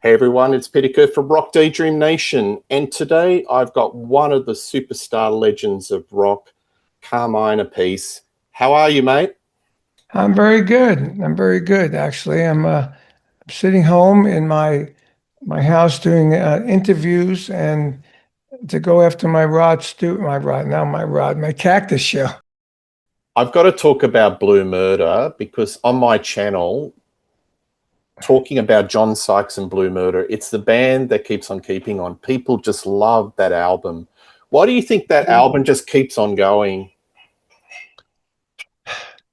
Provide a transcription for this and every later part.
Hey everyone, it's Peter from Daydream Nation, and today I've got one of the superstar legends of rock, Carmine Appice. How are you, mate? I'm very good. I'm very good, actually. I'm sitting home in my house doing interviews and to go after my cactus show. I've got to talk about Blue Murder because on my channel, talking about John Sykes and Blue Murder, it's the band that keeps on keeping on. People just love that album. Why do you think that album just keeps on going?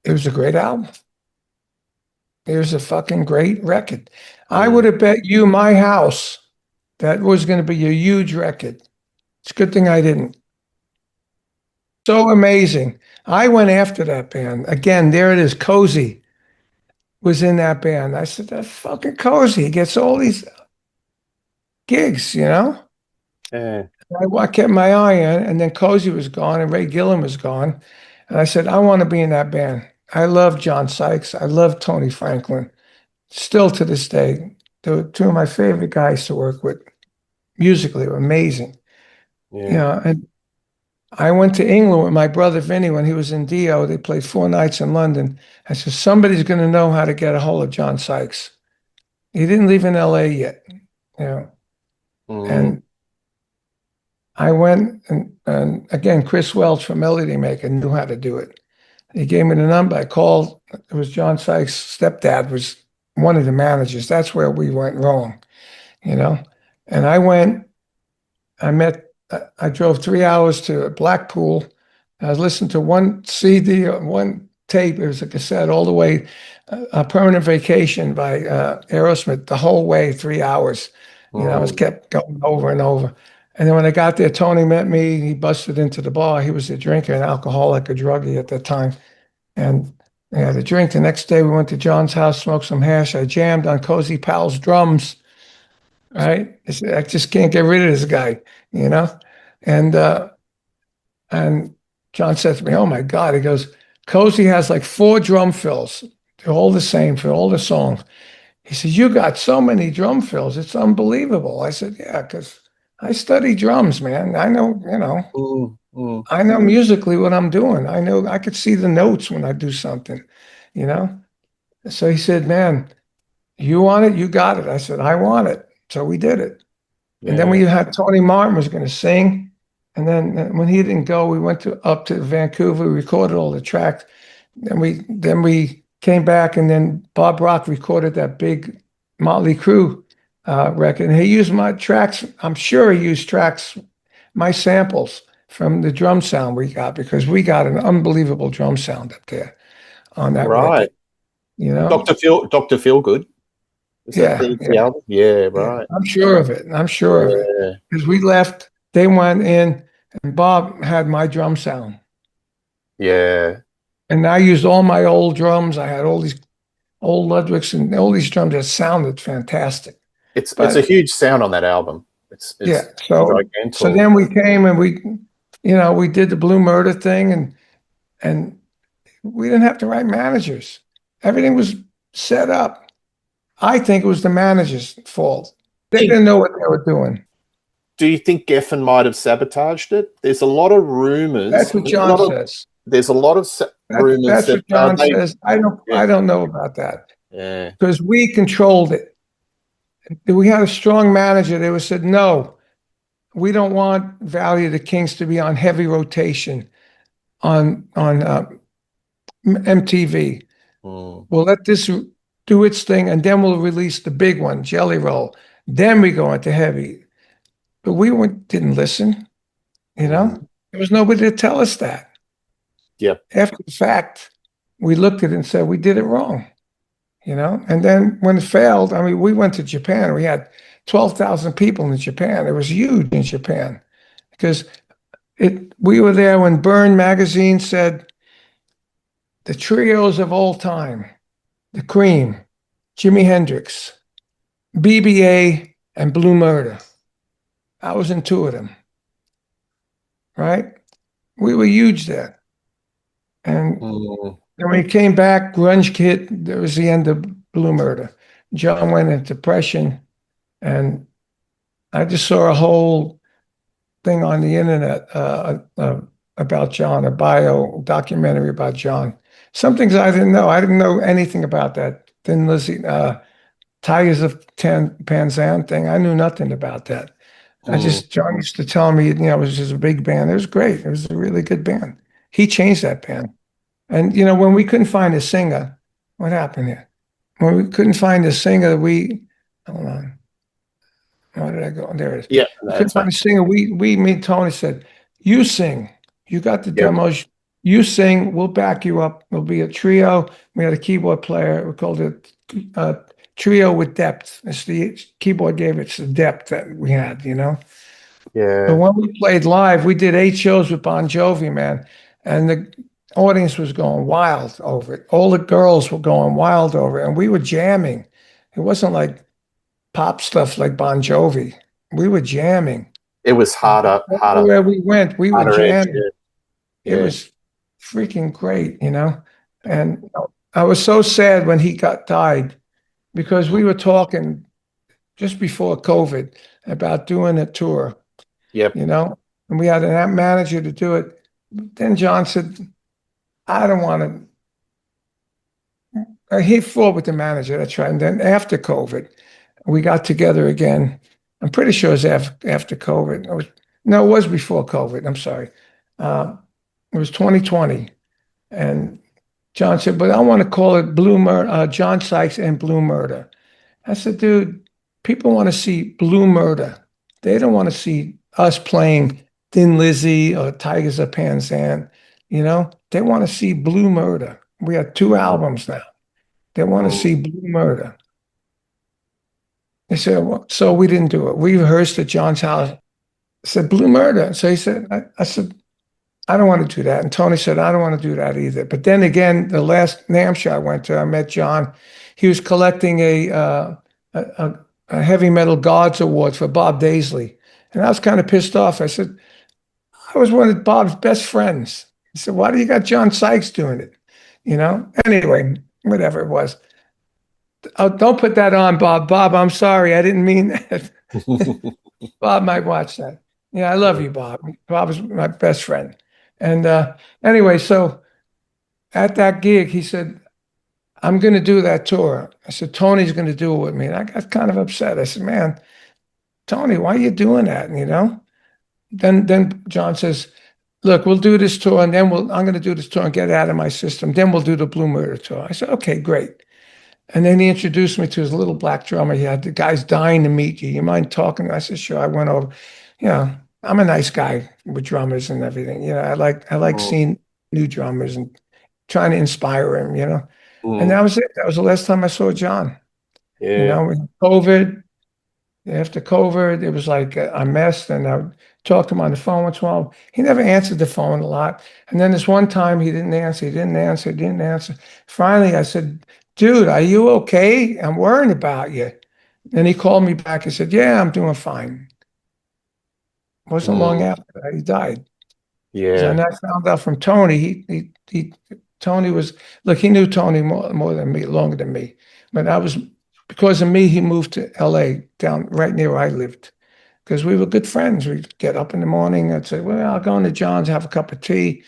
It was a great album. It was a fucking great record. I would Mm. have bet you my house that was going to be a huge record. It's a good thing I didn't. So amazing. I went after that band. Again, there it is. Cozy was in that band. I said, that's fucking Cozy. He gets all these gigs, you know? Yeah, I kept my eye on it, and then Cozy was gone, and Ray Gillan was gone. And I said, I want to be in that band. I love John Sykes. I love Tony Franklin. Still to this day, they were two of my favorite guys to work with. Musically, were amazing. You yeah. know, and I went to England with my brother Vinny when he was in Dio. They played 4 nights in London. I said, somebody's going to know how to get a hold of John Sykes. He didn't leave in LA yet, you know. Mm. And I went and again, Chris Welch from Melody Maker knew how to do it. He gave me the number. I called. It was John Sykes' stepdad was one of the managers. That's where we went wrong, you know. And I went. I drove 3 hours to Blackpool. I was listening to one CD, one tape. It was a cassette all the way. A Permanent Vacation by Aerosmith. The whole way, 3 hours. You know, I was Mm. kept going over and over. And then when I got there, Tony met me. He busted into the bar. He was a drinker, an alcoholic, a druggie at that time. And I had a drink. The next day, we went to John's house, smoked some hash. I jammed on Cozy Powell's drums. Right? I just can't get rid of this guy, you know? And and John said to me, "Oh my God." He goes, "Cozy has like four drum fills. They're all the same for all the songs." He said, "You got so many drum fills. It's unbelievable." I said, "Yeah, because I study drums, man. I know, Mm. Mm. I know musically what I'm doing. I know I could see the notes when I do something, you know?" So he said, "Man, you want it? You got it." I said, "I want it." So we did it. And then we Yeah. had Tony Martin was going to sing. And then when he didn't go, we went up to Vancouver, we recorded all the tracks. Then we came back, and then Bob Rock recorded that big Motley Crue record. And he used my tracks. I'm sure he used tracks, my samples from the drum sound we got, because we got an unbelievable drum sound up there on that Right. record. You know? Dr. Feelgood. Is that Yeah, the yeah. album? Yeah, Yeah, right. I'm sure of it. I'm sure of it. Yeah. Because we left, they went in, and Bob had my drum sound. Yeah. And I used all my old drums. I had all these old Ludwigs and all these drums that sounded fantastic. It's a But huge sound on that album. yeah, It's so gigantic. then we came and we did the Blue Murder thing, and we didn't have to write managers. Everything was set up. I think it was the managers' fault. They Think didn't know what they were doing. Do you think Geffen might have sabotaged it? There's a lot of rumors. That's what John says. There's a lot of rumors That's that what John they. says. I don't Yeah, I don't know about that yeah. because we controlled it. We had a strong manager. They would said, no, we don't want Valley of the Kings to be on heavy rotation on MTV. Mm, We'll let this do its thing, and then we'll release the big one, Jelly Roll. Then we go into heavy. But didn't listen. You know, mm. there was nobody to tell us that. Yep. After the fact, we looked at it and said we did it wrong. And then when it failed, I mean, we went to Japan. We had 12,000 people in Japan. It was huge in Japan because we were there when Burn magazine said the trios of all time, the Cream, Jimi Hendrix, BBA, and Blue Murder. I was in two of them, right? We were huge there. And Mm, then when we came back, grunge hit, there was the end of Blue Murder. John went into depression. And I just saw a whole thing on the internet about John, a bio documentary about John. Some things I didn't know. I didn't know anything about that Thin Lizzy, Tigers of Panzan thing. I knew nothing about that. Mm. John used to tell me, it was just a big band. It was great. It was a really good band. He changed that band. And, when we couldn't find a singer, what happened here? When we couldn't find a singer, hold on. Where did I go? There it is. Yeah, We no, couldn't it's find fine. a singer. Me and Tony said, you sing. You got the Yep. demos. You sing. We'll back you up. We'll be a trio. We had a keyboard player. We called it trio with depth. It's the keyboard gave it the depth that we had. But Yeah. when we played live, we did 8 shows with Bon Jovi, man. And the audience was going wild over it. All the girls were going wild over it. And we were jamming. It wasn't like pop stuff like Bon Jovi. We were jamming. It was harder, Everywhere we went, we were harder edge. jamming. It Yeah. was freaking great. And I was so sad when he died because we were talking just before COVID about doing a tour, Yep. and we had a manager to do it. Then John said, I don't want to. He fought with the manager. That's right. And then after COVID, we got together again. I'm pretty sure it was after COVID. No, it was before COVID. I'm sorry. It was 2020. And John said, but I want to call it Blue Murder, John Sykes and Blue Murder. I said, dude, people want to see Blue Murder. They don't want to see us playing Thin Lizzy or Tigers of Panzan. They want to see Blue Murder. We have 2 albums now. They want to Mm. see Blue Murder. They said, well, so we didn't do it. We rehearsed at John's house. I said, Blue Murder. So he said, I said, I don't want to do that. And Tony said, I don't want to do that either. But then again, the last NAMM show I went to, I met John. He was collecting a heavy metal gods award for Bob Daisley. And I was kind of pissed off. I said, I was one of Bob's best friends. He said, why do you got John Sykes doing it? Anyway, whatever it was. Oh, don't put that on, Bob. Bob, I'm sorry. I didn't mean that. Bob might watch that. Yeah, I love you, Bob. Bob is my best friend. And anyway, so at that gig, he said, I'm going to do that tour. I said, Tony's going to do it with me. And I got kind of upset. I said, man, Tony, why are you doing that? Then John says, look, we'll do this tour and then I'm going to do this tour and get it out of my system. Then we'll do the Blue Murder tour. I said, okay, great. And then he introduced me to his little black drummer. He had the guy's dying to meet you. You mind talking? I said, sure. I went over. I'm a nice guy with drummers and everything. I like Mm. seeing new drummers and trying to inspire him. And Mm. that was it. That was the last time I saw John. Yeah. With COVID, after COVID, it was like a mess. And I would talk to him on the phone once in a while. He never answered the phone a lot. And then this one time he didn't answer. He didn't answer. He didn't answer. Finally, I said, dude, are you okay? I'm worrying about you. And he called me back and said, yeah, I'm doing fine. Wasn't long Mm. after that he died. Yeah. And I found out from Tony. Tony was look. He knew Tony more than me, longer than me. But I was because of me. He moved to L.A. down right near where I lived because we were good friends. We'd get up in the morning. I'd say, "Well, I'll go into John's, have a cup of tea."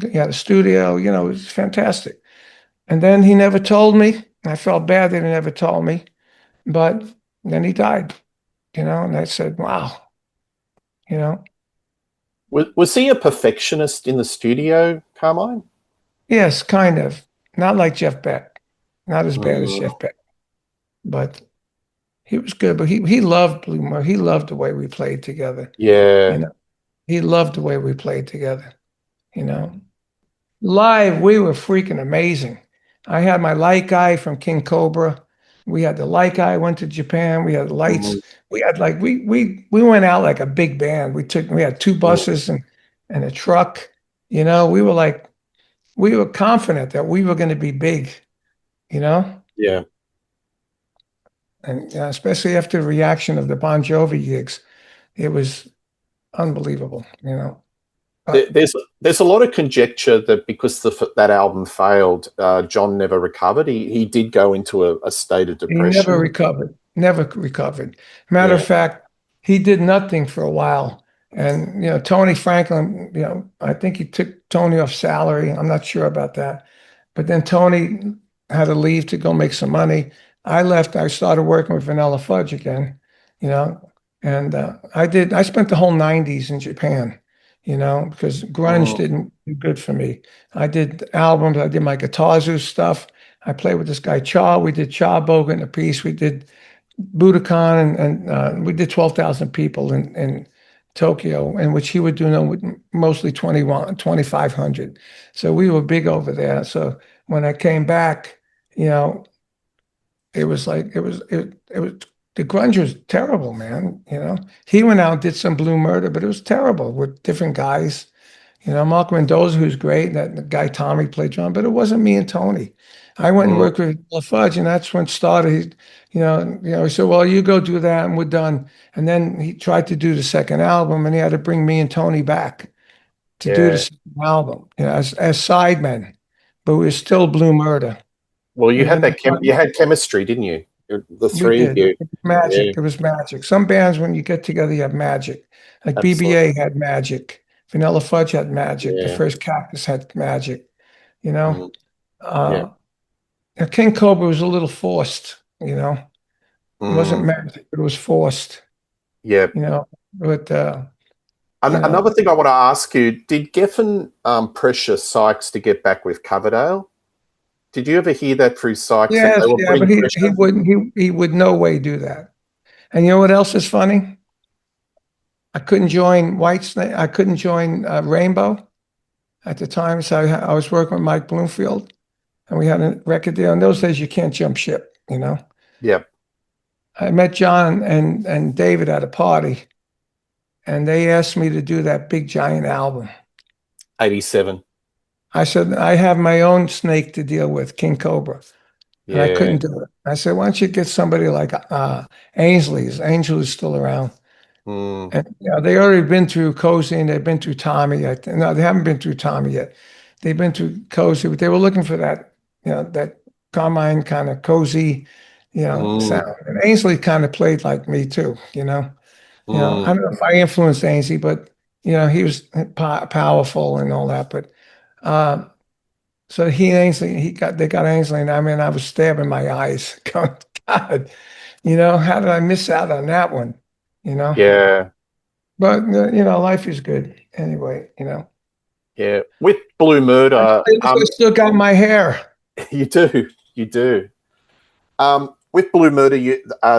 He had a studio. It was fantastic. And then he never told me. I felt bad that he never told me. But then he died. And I said, "Wow." You know, Was he a perfectionist in the studio, Carmine? yes, kind of. Not like Jeff Beck. Not as bad as Mm. Jeff Beck. But he was good. But he loved Bloomer. He loved the way we played together. You Yeah. know, he loved the way we played together. You know, live we were freaking amazing. I had my light guy from King Cobra. We had the light guy. Went to Japan. We had lights. Mm. We had like we went out like a big band. We had 2 buses and a truck. We were confident that we were going to be big. You know. Yeah. And especially after the reaction of the Bon Jovi gigs, it was unbelievable. But There's a lot of conjecture that because that album failed, John never recovered. He did go into a state of he never depression. recovered. never recovered. Matter of Yeah. fact, he did nothing for a while. And, Tony Franklin, I think he took Tony off salary. I'm not sure about that. But then Tony had to leave to go make some money. I left. I started working with Vanilla Fudge again, you know, and I spent the whole 90s in Japan, because grunge Mm, didn't do good for me. I did albums. I did my Guitar Zoo stuff. I played with this guy, Cha. We did Cha Bogan a piece. We did Budokan, and we did 12,000 people in Tokyo, in which he would do with mostly 2,500. So we were big over there. So when I came back, you know, it was like it was the grunge was terrible, man. He went out and did some Blue Murder, but it was terrible with different guys. Mark Mendoza, who's great, that the guy Tommy played drum, but it wasn't me and Tony. I went and mm, worked with LaFudge, and that's when it started. He said, "Well, you go do that, and we're done." And then he tried to do the second album, and he had to bring me and Tony back to do the yeah. second album, as sidemen, but we were still Blue Murder. Well, you And had then you had chemistry, didn't you? The we three of did. you. It was magic. Yeah, It was magic. Some bands, when you get together, you have magic. Like absolutely. BBA had magic. Vanilla Fudge had magic. The Yeah. first Cactus had magic. You know, Mm, yeah. uh, King Cobra was a little forced. It wasn't Mm, magic, but it was forced. yeah. But An- you know, another thing I want to ask you: did Geffen pressure Sykes to get back with Coverdale? Did you ever hear that through Sykes that they yes, were yeah, but putting he pressure? wouldn't. He would no way do that. And you know what else is funny? I couldn't join Whitesnake. I couldn't join Rainbow at the time. So I was working with Mike Bloomfield, and we had a record deal. In those days, you can't jump ship. Yep. I met John and David at a party, and they asked me to do that big giant album. 87. I said, I have my own snake to deal with, King Cobra, and I Yeah. couldn't do it. I said, why don't you get somebody like Ainsley's? Ainsley's still around. Mm, And they already been through Cozy and they've been through Tommy. No, they haven't been through Tommy yet. They've been through Cozy, but they were looking for that Carmine kind of cozy, mm, sound. And Ainsley kind of played like me too. I mm. don't know if I influenced Ainsley, but he was powerful and all that. But uh, so Ainsley, they got Ainsley, and I mean, I was stabbing my eyes, going, God, how did I miss out on that one? You know. Yeah. But life is good anyway. Yeah. With Blue I Murder, still got my hair. you do. You do. With Blue Murder,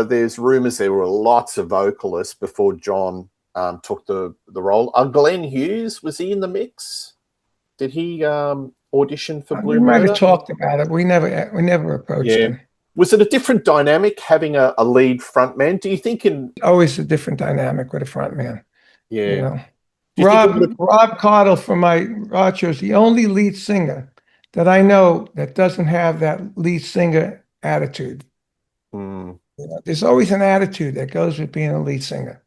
there's rumors there were lots of vocalists before John took the role. Glenn Hughes, was he in the mix? Did he audition for We Blue might have Murder? talked about it. We never approached Yeah. him. Was it a different dynamic having a lead frontman? Do you think in Always a different dynamic with a front man. You yeah? know, Do you think it would Rob Cottle from my Rocho is the only lead singer that I know that doesn't have that lead singer attitude. have? There's always an attitude that goes with being a lead singer.